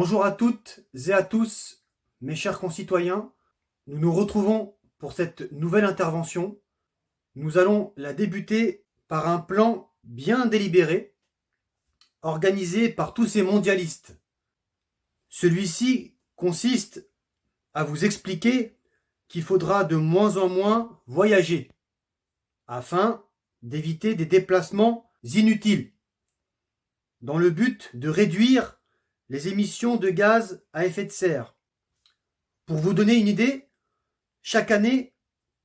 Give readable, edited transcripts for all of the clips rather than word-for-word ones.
Bonjour à toutes et à tous, mes chers concitoyens. Nous nous retrouvons pour cette nouvelle intervention. Nous allons la débuter par un plan bien délibéré, organisé par tous ces mondialistes. Celui-ci consiste à vous expliquer qu'il faudra de moins en moins voyager, afin d'éviter des déplacements inutiles, dans le but de réduire les émissions de gaz à effet de serre. Pour vous donner une idée, chaque année,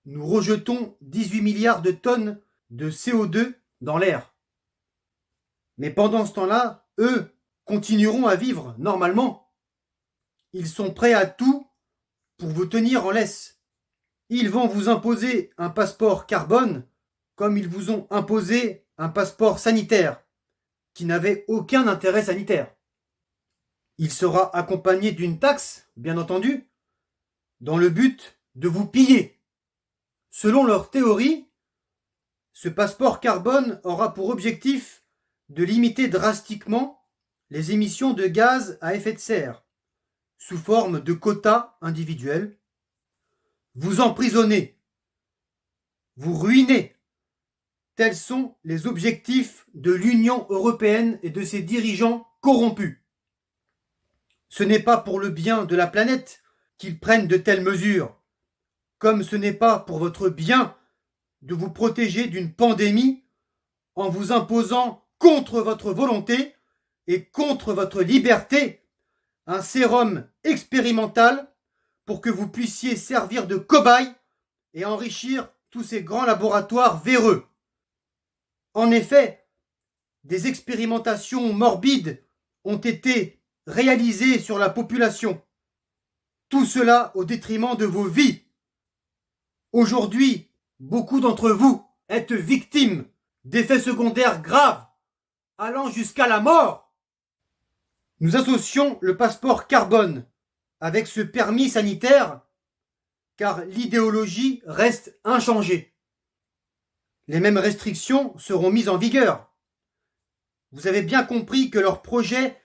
nous rejetons 18 milliards de tonnes de CO2 dans l'air. Mais pendant ce temps-là, eux continueront à vivre normalement. Ils sont prêts à tout pour vous tenir en laisse. Ils vont vous imposer un passeport carbone comme ils vous ont imposé un passeport sanitaire qui n'avait aucun intérêt sanitaire. Il sera accompagné d'une taxe, bien entendu, dans le but de vous piller. Selon leur théorie, ce passeport carbone aura pour objectif de limiter drastiquement les émissions de gaz à effet de serre sous forme de quotas individuels. Vous emprisonnez, vous ruinez. Tels sont les objectifs de l'Union européenne et de ses dirigeants corrompus. Ce n'est pas pour le bien de la planète qu'ils prennent de telles mesures, comme ce n'est pas pour votre bien de vous protéger d'une pandémie en vous imposant contre votre volonté et contre votre liberté un sérum expérimental pour que vous puissiez servir de cobaye et enrichir tous ces grands laboratoires véreux. En effet, des expérimentations morbides ont été réalisées sur la population. Tout cela au détriment de vos vies. Aujourd'hui, beaucoup d'entre vous êtes victimes d'effets secondaires graves, allant jusqu'à la mort. Nous associons le passeport carbone avec ce permis sanitaire, car l'idéologie reste inchangée. Les mêmes restrictions seront mises en vigueur. Vous avez bien compris que leur projet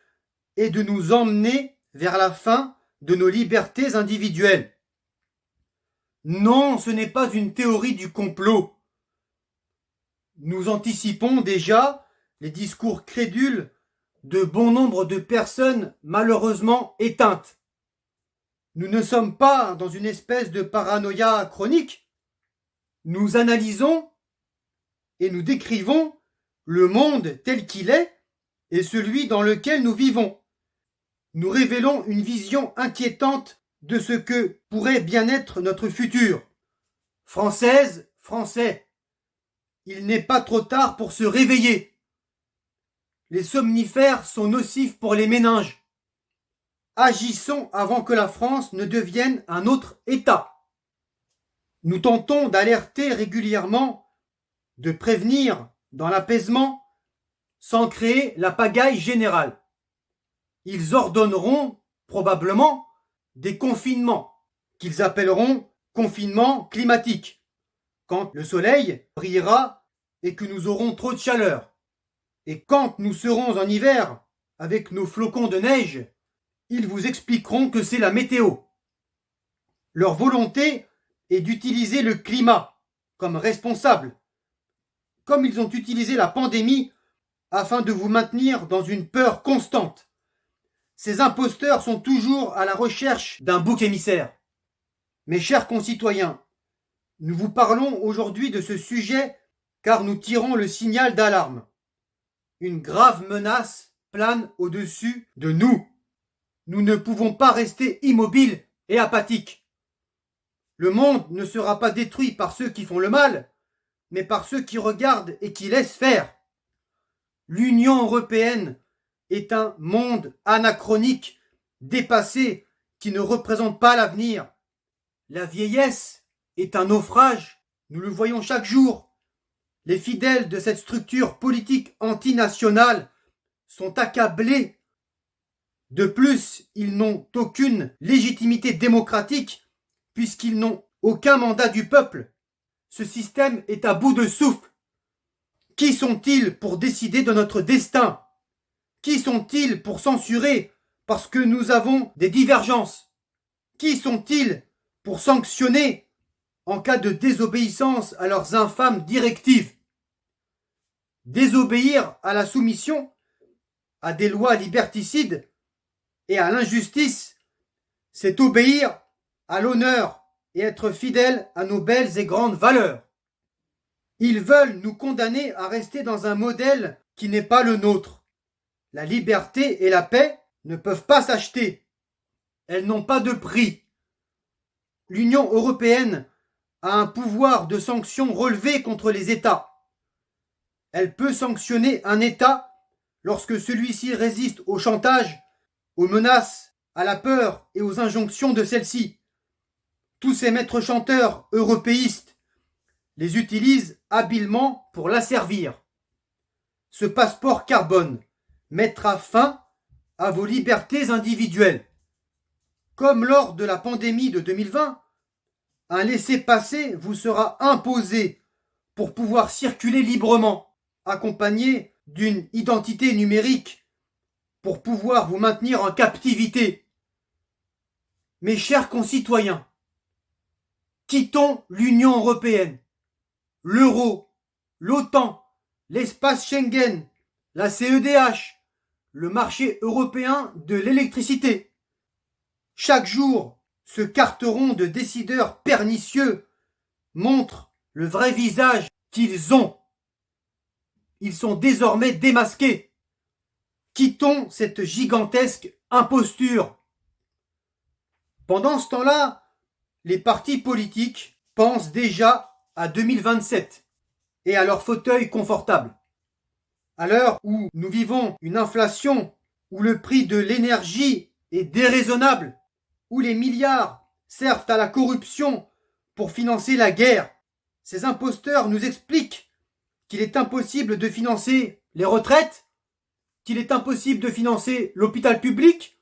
est de nous emmener vers la fin de nos libertés individuelles. Non, ce n'est pas une théorie du complot. Nous anticipons déjà les discours crédules de bon nombre de personnes malheureusement éteintes. Nous ne sommes pas dans une espèce de paranoïa chronique. Nous analysons et nous décrivons le monde tel qu'il est et celui dans lequel nous vivons. Nous révélons une vision inquiétante de ce que pourrait bien être notre futur. Françaises, Français, il n'est pas trop tard pour se réveiller. Les somnifères sont nocifs pour les méninges. Agissons avant que la France ne devienne un autre État. Nous tentons d'alerter régulièrement, de prévenir dans l'apaisement, sans créer la pagaille générale. Ils ordonneront probablement des confinements qu'ils appelleront confinement climatique, quand le soleil brillera et que nous aurons trop de chaleur. Et quand nous serons en hiver avec nos flocons de neige, ils vous expliqueront que c'est la météo. Leur volonté est d'utiliser le climat comme responsable, comme ils ont utilisé la pandémie afin de vous maintenir dans une peur constante. Ces imposteurs sont toujours à la recherche d'un bouc émissaire. Mes chers concitoyens, nous vous parlons aujourd'hui de ce sujet car nous tirons le signal d'alarme. Une grave menace plane au-dessus de nous. Nous ne pouvons pas rester immobiles et apathiques. Le monde ne sera pas détruit par ceux qui font le mal, mais par ceux qui regardent et qui laissent faire. L'Union européenne est un monde anachronique, dépassé, qui ne représente pas l'avenir. La vieillesse est un naufrage, nous le voyons chaque jour. Les fidèles de cette structure politique antinationale sont accablés. De plus, ils n'ont aucune légitimité démocratique puisqu'ils n'ont aucun mandat du peuple. Ce système est à bout de souffle. Qui sont-ils pour décider de notre destin ? Qui sont-ils pour censurer parce que nous avons des divergences. Qui sont-ils pour sanctionner en cas de désobéissance à leurs infâmes directives? Désobéir à la soumission, à des lois liberticides et à l'injustice, c'est obéir à l'honneur et être fidèle à nos belles et grandes valeurs. Ils veulent nous condamner à rester dans un modèle qui n'est pas le nôtre. La liberté et la paix ne peuvent pas s'acheter. Elles n'ont pas de prix. L'Union européenne a un pouvoir de sanction relevé contre les États. Elle peut sanctionner un État lorsque celui-ci résiste au chantage, aux menaces, à la peur et aux injonctions de celle-ci. Tous ces maîtres chanteurs européistes les utilisent habilement pour l'asservir. Ce passeport carbone mettra fin à vos libertés individuelles. Comme lors de la pandémie de 2020, un laissez-passer vous sera imposé pour pouvoir circuler librement, accompagné d'une identité numérique pour pouvoir vous maintenir en captivité. Mes chers concitoyens, quittons l'Union européenne, l'euro, l'OTAN, l'espace Schengen, la CEDH, le marché européen de l'électricité. Chaque jour, ce carteron de décideurs pernicieux montre le vrai visage qu'ils ont. Ils sont désormais démasqués. Quittons cette gigantesque imposture. Pendant ce temps-là, les partis politiques pensent déjà à 2027 et à leur fauteuil confortable. À l'heure où nous vivons une inflation, où le prix de l'énergie est déraisonnable, où les milliards servent à la corruption pour financer la guerre, ces imposteurs nous expliquent qu'il est impossible de financer les retraites, qu'il est impossible de financer l'hôpital public,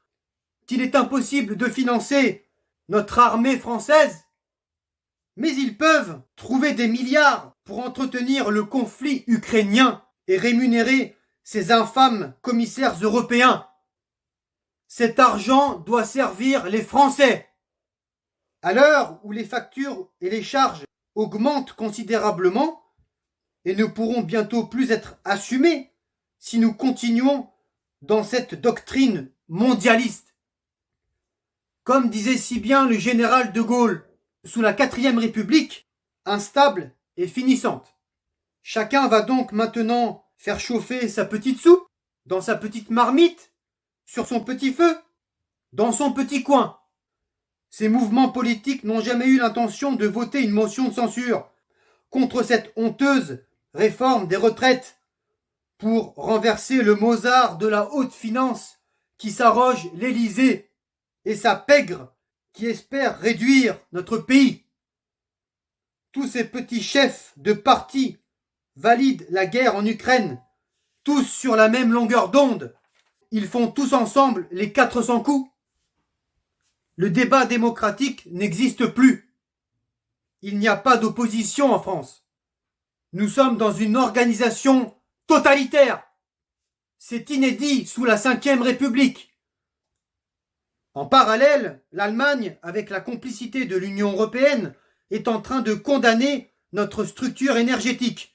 qu'il est impossible de financer notre armée française. Mais ils peuvent trouver des milliards pour entretenir le conflit ukrainien et rémunérer ces infâmes commissaires européens. Cet argent doit servir les Français. À l'heure où les factures et les charges augmentent considérablement et ne pourront bientôt plus être assumées si nous continuons dans cette doctrine mondialiste. Comme disait si bien le général de Gaulle, sous la 4e République, instable et finissante. Chacun va donc maintenant faire chauffer sa petite soupe, dans sa petite marmite, sur son petit feu, dans son petit coin. Ces mouvements politiques n'ont jamais eu l'intention de voter une motion de censure contre cette honteuse réforme des retraites pour renverser le Mozart de la haute finance qui s'arroge l'Élysée et sa pègre qui espère réduire notre pays. Tous ces petits chefs de parti valident la guerre en Ukraine, tous sur la même longueur d'onde. Ils font tous ensemble les 400 coups. Le débat démocratique n'existe plus. Il n'y a pas d'opposition en France. Nous sommes dans une organisation totalitaire. C'est inédit sous la 5e République. En parallèle, l'Allemagne, avec la complicité de l'Union européenne, est en train de condamner notre structure énergétique.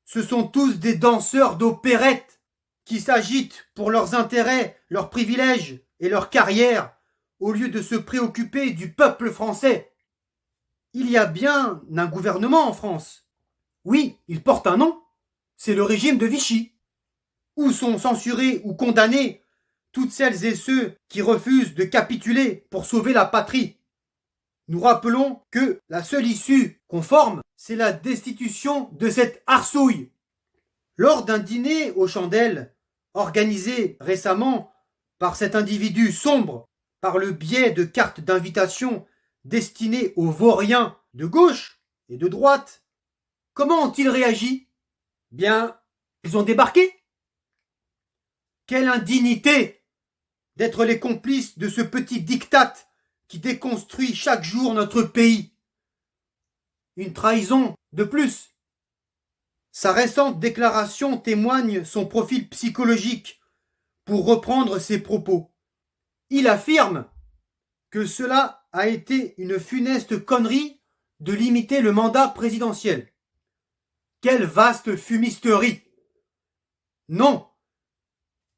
Ce sont tous des danseurs d'opérette qui s'agitent pour leurs intérêts, leurs privilèges et leurs carrières, au lieu de se préoccuper du peuple français. Il y a bien un gouvernement en France. Oui, il porte un nom. C'est le régime de Vichy. Où sont censurés ou condamnés toutes celles et ceux qui refusent de capituler pour sauver la patrie. Nous rappelons que la seule issue conforme, c'est la destitution de cette arsouille. Lors d'un dîner aux chandelles, organisé récemment par cet individu sombre, par le biais de cartes d'invitation destinées aux vauriens de gauche et de droite, comment ont-ils réagi? Bien, ils ont débarqué. Quelle indignité d'être les complices de ce petit diktat qui déconstruit chaque jour notre pays. Une trahison de plus. Sa récente déclaration témoigne son profil psychologique pour reprendre ses propos. Il affirme que cela a été une funeste connerie de limiter le mandat présidentiel. Quelle vaste fumisterie! Non,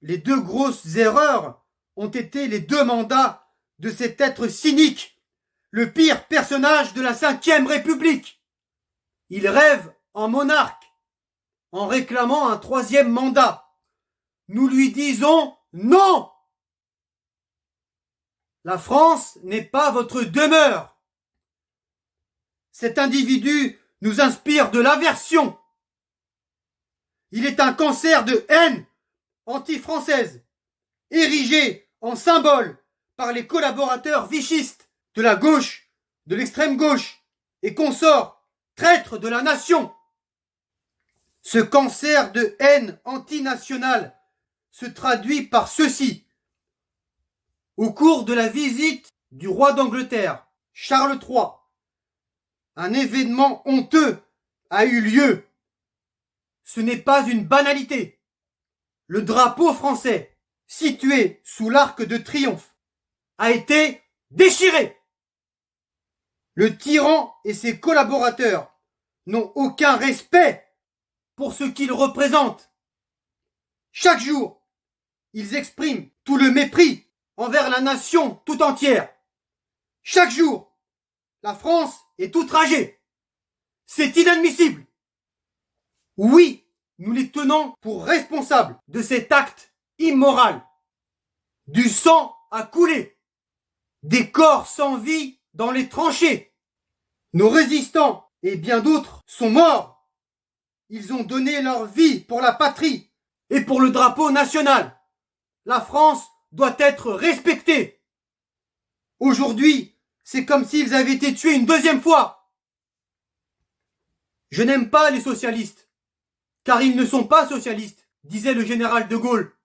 les deux grosses erreurs ont été les deux mandats de cet être cynique, le pire personnage de la Ve République. Il rêve en monarque, en réclamant un troisième mandat. Nous lui disons non! La France n'est pas votre demeure. Cet individu nous inspire de l'aversion. Il est un cancer de haine anti-française, érigé en symbole par les collaborateurs vichistes de la gauche, de l'extrême gauche et consorts, traîtres de la nation. Ce cancer de haine antinationale se traduit par ceci. Au cours de la visite du roi d'Angleterre, Charles III, un événement honteux a eu lieu. Ce n'est pas une banalité. Le drapeau français, situé sous l'arc de triomphe, a été déchiré. Le tyran et ses collaborateurs n'ont aucun respect pour ce qu'ils représentent. Chaque jour, ils expriment tout le mépris envers la nation tout entière. Chaque jour, la France est outragée. C'est inadmissible. Oui, nous les tenons pour responsables de cet acte immoral. Du sang a coulé. Des corps sans vie dans les tranchées. Nos résistants et bien d'autres sont morts. Ils ont donné leur vie pour la patrie et pour le drapeau national. La France doit être respectée. Aujourd'hui, c'est comme s'ils avaient été tués une deuxième fois. Je n'aime pas les socialistes, car ils ne sont pas socialistes, disait le général de Gaulle.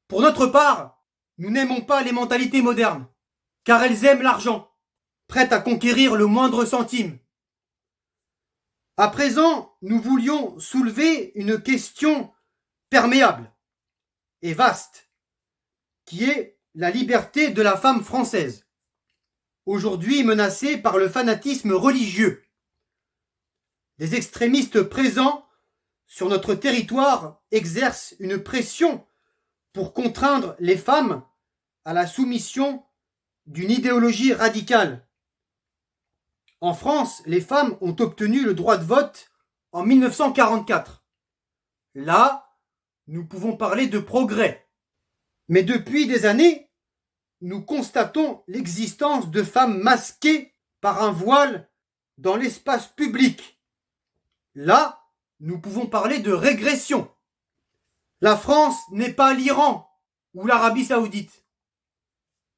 Pour notre part, nous n'aimons pas les mentalités modernes, car elles aiment l'argent, prêtes à conquérir le moindre centime. À présent, nous voulions soulever une question perméable et vaste, qui est la liberté de la femme française, aujourd'hui menacée par le fanatisme religieux. Les extrémistes présents sur notre territoire exercent une pression pour contraindre les femmes à la soumission d'une idéologie radicale. En France, les femmes ont obtenu le droit de vote en 1944. Là, nous pouvons parler de progrès. Mais depuis des années, nous constatons l'existence de femmes masquées par un voile dans l'espace public. Là, nous pouvons parler de régression. La France n'est pas l'Iran ou l'Arabie Saoudite.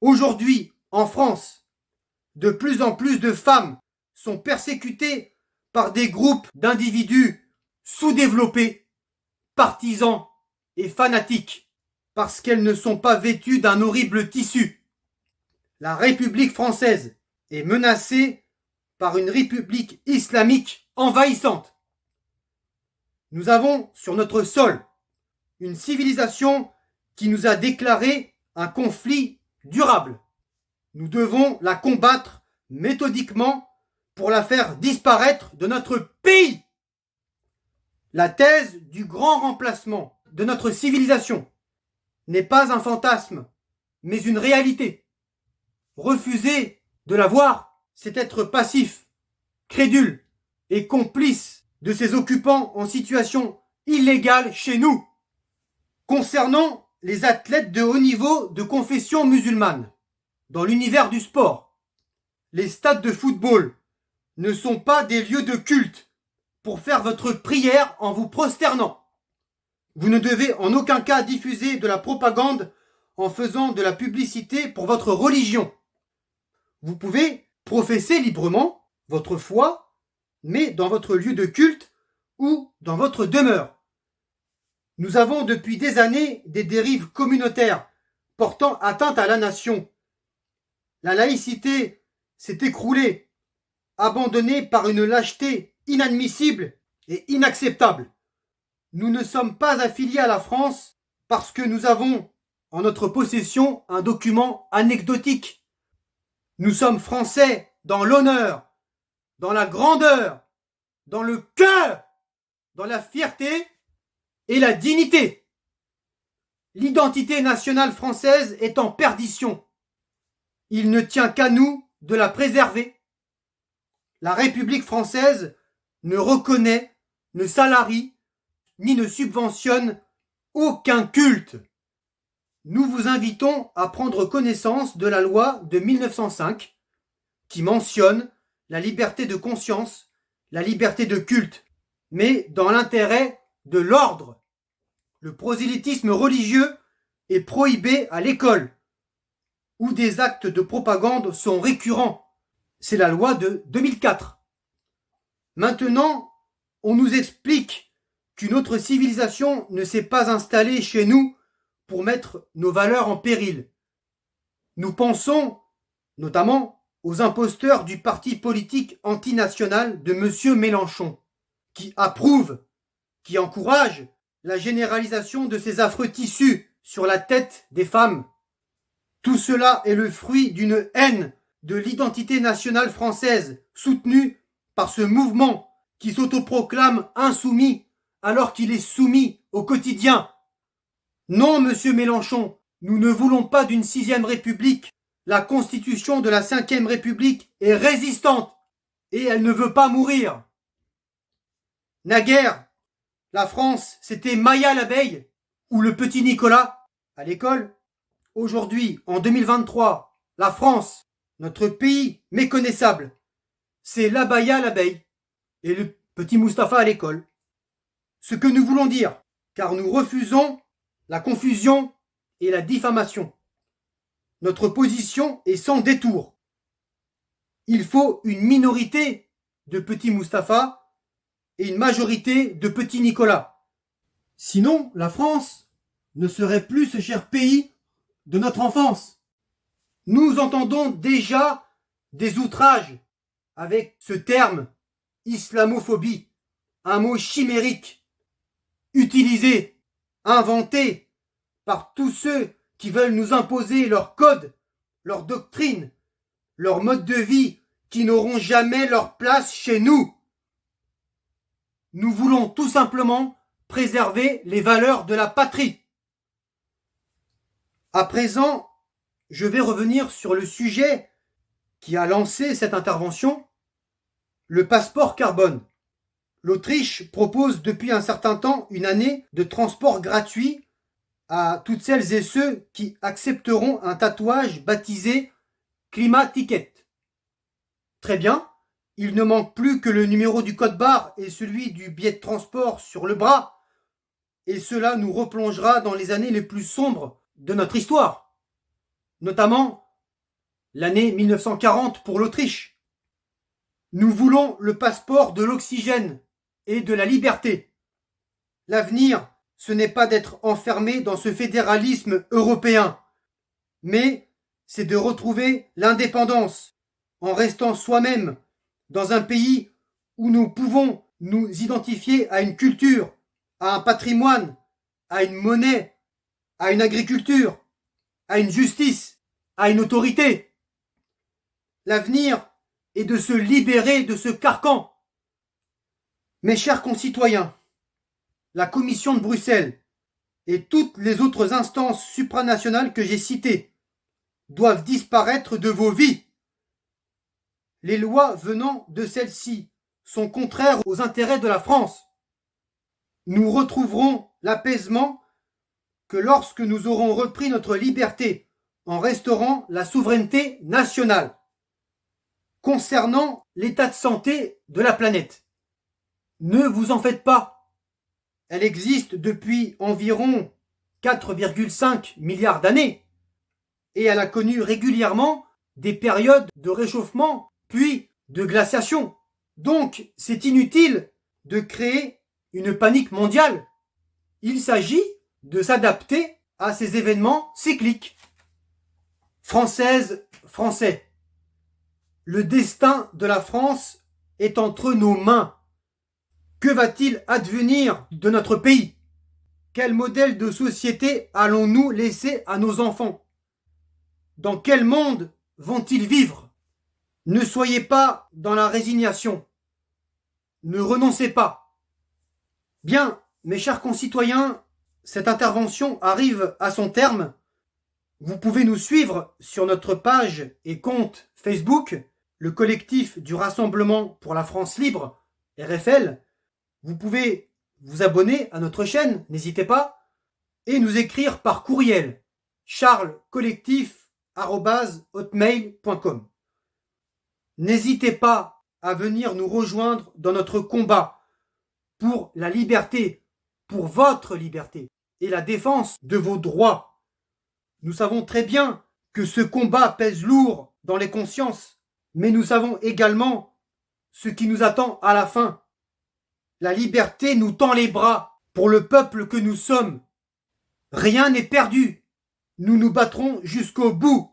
Aujourd'hui, en France, de plus en plus de femmes sont persécutées par des groupes d'individus sous-développés, partisans et fanatiques, parce qu'elles ne sont pas vêtues d'un horrible tissu. La République française est menacée par une république islamique envahissante. Nous avons sur notre sol une civilisation qui nous a déclaré un conflit durable. Nous devons la combattre méthodiquement pour la faire disparaître de notre pays. La thèse du grand remplacement de notre civilisation n'est pas un fantasme, mais une réalité. Refuser de la voir, c'est être passif, crédule et complice de ces occupants en situation illégale chez nous. Concernant les athlètes de haut niveau de confession musulmane, dans l'univers du sport, les stades de football ne sont pas des lieux de culte pour faire votre prière en vous prosternant. Vous ne devez en aucun cas diffuser de la propagande en faisant de la publicité pour votre religion. Vous pouvez professer librement votre foi, mais dans votre lieu de culte ou dans votre demeure. Nous avons depuis des années des dérives communautaires portant atteinte à la nation. La laïcité s'est écroulée, abandonnée par une lâcheté inadmissible et inacceptable. Nous ne sommes pas affiliés à la France parce que nous avons en notre possession un document anecdotique. Nous sommes Français dans l'honneur, dans la grandeur, dans le cœur, dans la fierté et la dignité. L'identité nationale française est en perdition. Il ne tient qu'à nous de la préserver. La République française ne reconnaît, ne salarie, ni ne subventionne aucun culte. Nous vous invitons à prendre connaissance de la loi de 1905 qui mentionne la liberté de conscience, la liberté de culte, mais dans l'intérêt de l'ordre. Le prosélytisme religieux est prohibé à l'école, où des actes de propagande sont récurrents. C'est la loi de 2004. Maintenant, on nous explique qu'une autre civilisation ne s'est pas installée chez nous pour mettre nos valeurs en péril. Nous pensons notamment aux imposteurs du parti politique antinational de M. Mélenchon, qui approuve, qui encourage la généralisation de ces affreux tissus sur la tête des femmes. Tout cela est le fruit d'une haine de l'identité nationale française, soutenue par ce mouvement qui s'autoproclame insoumis alors qu'il est soumis au quotidien. Non, monsieur Mélenchon, nous ne voulons pas d'une 6e République. La constitution de la 5e République est résistante et elle ne veut pas mourir. Naguère, la France, c'était Maya l'abeille ou le petit Nicolas à l'école. Aujourd'hui, en 2023, la France, notre pays méconnaissable, c'est l'abaya l'abeille et le petit Mustapha à l'école. Ce que nous voulons dire, car nous refusons la confusion et la diffamation. Notre position est sans détour. Il faut une minorité de petits Mustapha et une majorité de petits Nicolas. Sinon, la France ne serait plus ce cher pays de notre enfance. Nous entendons déjà des outrages avec ce terme islamophobie, un mot chimérique, utilisé, inventé par tous ceux qui veulent nous imposer leur code, leur doctrine, leur mode de vie qui n'auront jamais leur place chez nous. Nous voulons tout simplement préserver les valeurs de la patrie. À présent, je vais revenir sur le sujet qui a lancé cette intervention, le passeport carbone. L'Autriche propose depuis un certain temps une année de transport gratuit à toutes celles et ceux qui accepteront un tatouage baptisé Climat Ticket. Très bien, il ne manque plus que le numéro du code barre et celui du billet de transport sur le bras, et cela nous replongera dans les années les plus sombres de notre histoire, notamment l'année 1940 pour l'Autriche. Nous voulons le passeport de l'oxygène et de la liberté. L'avenir, ce n'est pas d'être enfermé dans ce fédéralisme européen, mais c'est de retrouver l'indépendance en restant soi-même dans un pays où nous pouvons nous identifier à une culture, à un patrimoine, à une monnaie, à une agriculture, à une justice, à une autorité. L'avenir est de se libérer de ce carcan. Mes chers concitoyens, la Commission de Bruxelles et toutes les autres instances supranationales que j'ai citées doivent disparaître de vos vies. Les lois venant de celles-ci sont contraires aux intérêts de la France. Nous retrouverons l'apaisement que lorsque nous aurons repris notre liberté en restaurant la souveraineté nationale. Concernant l'état de santé de la planète, ne vous en faites pas. Elle existe depuis environ 4,5 milliards d'années et elle a connu régulièrement des périodes de réchauffement puis de glaciation. Donc, c'est inutile de créer une panique mondiale. Il s'agit de s'adapter à ces événements cycliques. Françaises, Français, le destin de la France est entre nos mains. Que va-t-il advenir de notre pays ? Quel modèle de société allons-nous laisser à nos enfants? Dans quel monde vont-ils vivre? Ne soyez pas dans la résignation. Ne renoncez pas. Bien, mes chers concitoyens, cette intervention arrive à son terme. Vous pouvez nous suivre sur notre page et compte Facebook, le collectif du Rassemblement pour la France libre, RFL. Vous pouvez vous abonner à notre chaîne, n'hésitez pas, et nous écrire par courriel charlescollectif@hotmail.com. N'hésitez pas à venir nous rejoindre dans notre combat pour la liberté, pour votre liberté et la défense de vos droits. Nous savons très bien que ce combat pèse lourd dans les consciences, mais nous savons également ce qui nous attend à la fin. La liberté nous tend les bras pour le peuple que nous sommes. Rien n'est perdu. Nous nous battrons jusqu'au bout.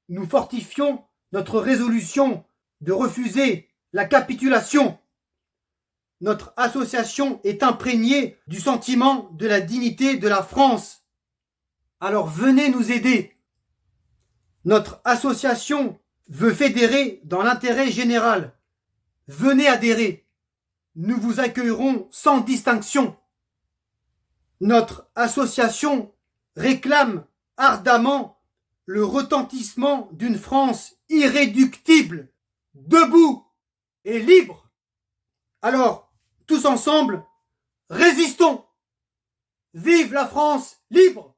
Nous fortifions notre résolution de refuser la capitulation. Notre association est imprégnée du sentiment de la dignité de la France. Alors venez nous aider. Notre association veut fédérer dans l'intérêt général. Venez adhérer. Nous vous accueillerons sans distinction. Notre association réclame ardemment le retentissement d'une France irréductible, debout et libre. Alors, tous ensemble, résistons! Vive la France libre!